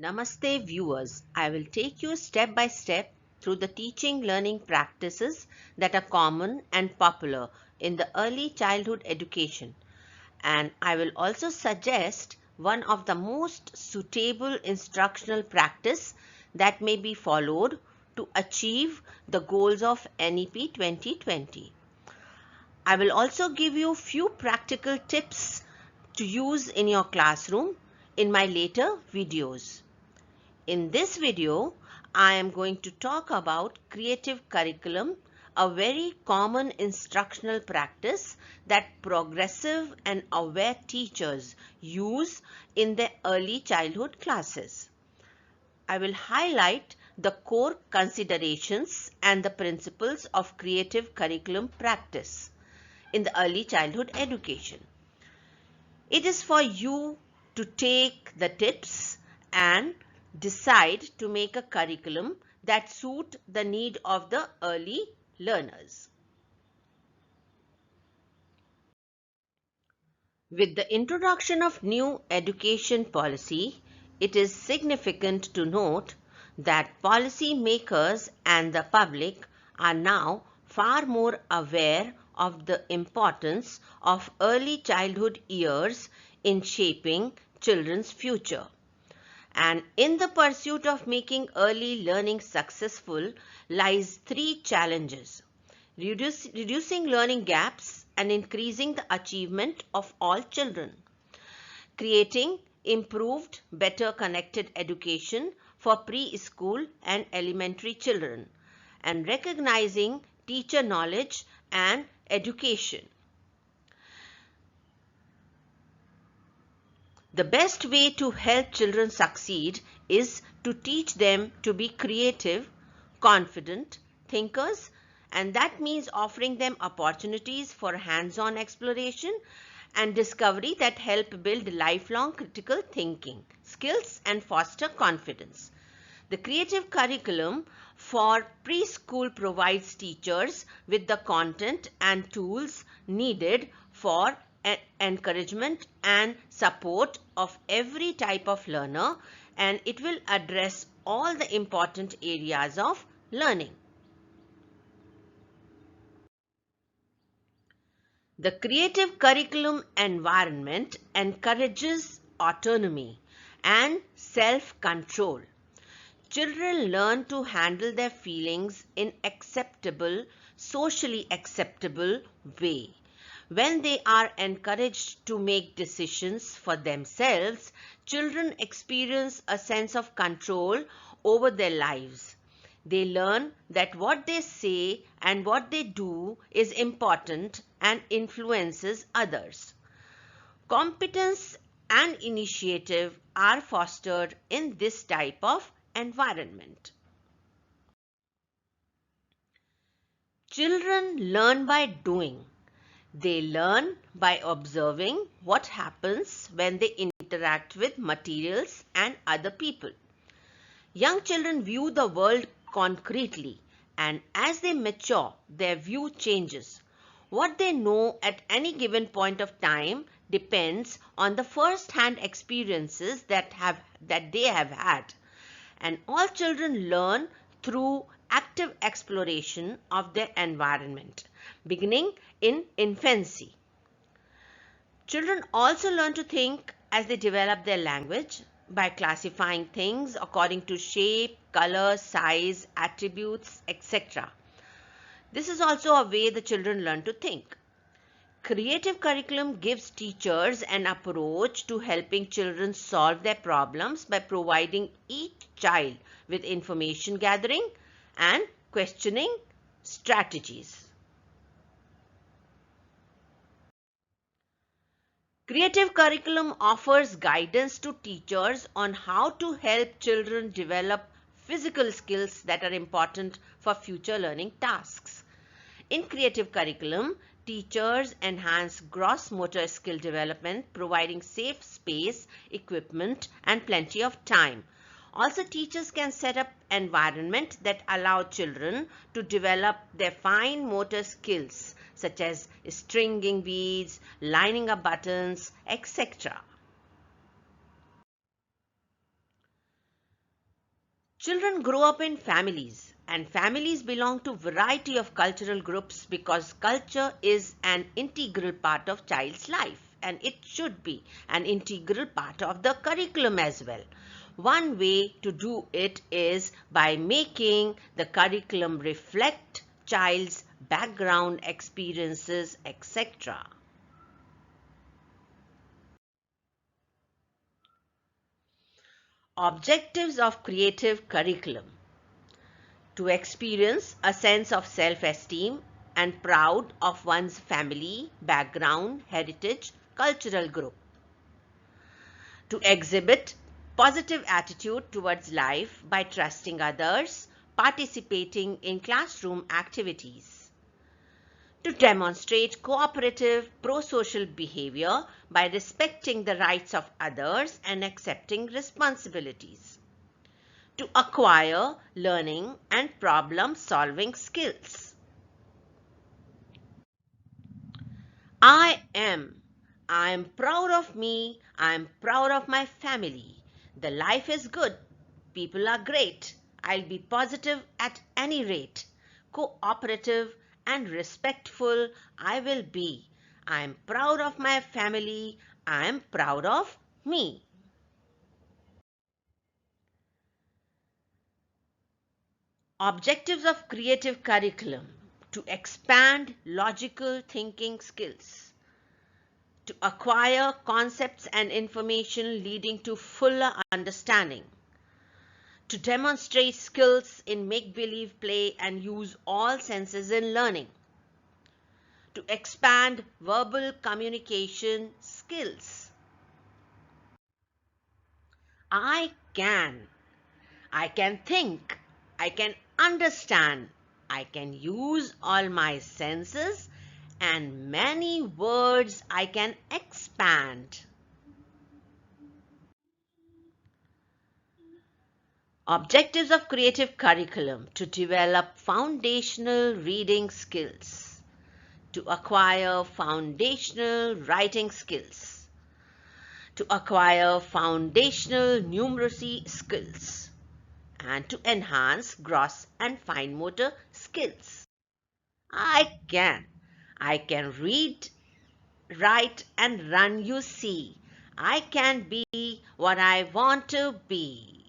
Namaste viewers, I will take you step by step through the teaching learning practices that are common and popular in the early childhood education, and I will also suggest one of the most suitable instructional practice that may be followed to achieve the goals of NEP 2020. I will also give you few practical tips to use in your classroom in my later videos. In this video, I am going to talk about creative curriculum, a very common instructional practice that progressive and aware teachers use in their early childhood classes. I will highlight the core considerations and the principles of creative curriculum practice in the early childhood education. It is for you to take the tips and decide to make a curriculum that suit the need of the early learners. With the introduction of new education policy, it is significant to note that policy makers and the public are now far more aware of the importance of early childhood years in shaping children's future. And in the pursuit of making early learning successful lies three challenges: reducing learning gaps and increasing the achievement of all children, creating improved, better connected education for preschool and elementary children, and recognizing teacher knowledge and education. The best way to help children succeed is to teach them to be creative, confident thinkers, and that means offering them opportunities for hands-on exploration and discovery that help build lifelong critical thinking skills and foster confidence. The creative curriculum for preschool provides teachers with the content and tools needed for encouragement and support of every type of learner, and it will address all the important areas of learning. The creative curriculum environment encourages autonomy and self-control. Children learn to handle their feelings in socially acceptable way. When they are encouraged to make decisions for themselves, children experience a sense of control over their lives. They learn that what they say and what they do is important and influences others. Competence and initiative are fostered in this type of environment. Children learn by doing. They learn by observing what happens when they interact with materials and other people. Young children view the world concretely, and as they mature, their view changes. What they know at any given point of time depends on the first-hand experiences that they have had. And all children learn through active exploration of their environment, beginning in infancy. Children also learn to think as they develop their language by classifying things according to shape, color, size, attributes, etc. This is also a way the children learn to think. Creative curriculum gives teachers an approach to helping children solve their problems by providing each child with information gathering and questioning strategies. Creative curriculum offers guidance to teachers on how to help children develop physical skills that are important for future learning tasks. In creative curriculum, teachers enhance gross motor skill development, providing safe space, equipment, and plenty of time. Also, teachers can set up environment that allow children to develop their fine motor skills such as stringing beads, lining up buttons, etc. Children grow up in families, and families belong to a variety of cultural groups because culture is an integral part of child's life, and it should be an integral part of the curriculum as well. One way to do it is by making the curriculum reflect child's background, experiences, etc. Objectives of creative curriculum: to experience a sense of self-esteem and proud of one's family, background, heritage, cultural group. To exhibit positive attitude towards life by trusting others, participating in classroom activities. To demonstrate cooperative, pro-social behavior by respecting the rights of others and accepting responsibilities. To acquire learning and problem-solving skills. I am proud of me. I am proud of my family. The life is good. People are great. I'll be positive at any rate. Cooperative and respectful I will be. I am proud of my family. I am proud of me. Objectives of creative curriculum: to expand logical thinking skills, to acquire concepts and information leading to fuller understanding, to demonstrate skills in make-believe play and use all senses in learning, to expand verbal communication skills. I can. I can think. I can understand. I can use all my senses and many words I can expand. Objectives of creative curriculum: to develop foundational reading skills, to acquire foundational writing skills, to acquire foundational numeracy skills, and to enhance gross and fine motor skills. I can. I can read, write and run, you see. I can be what I want to be.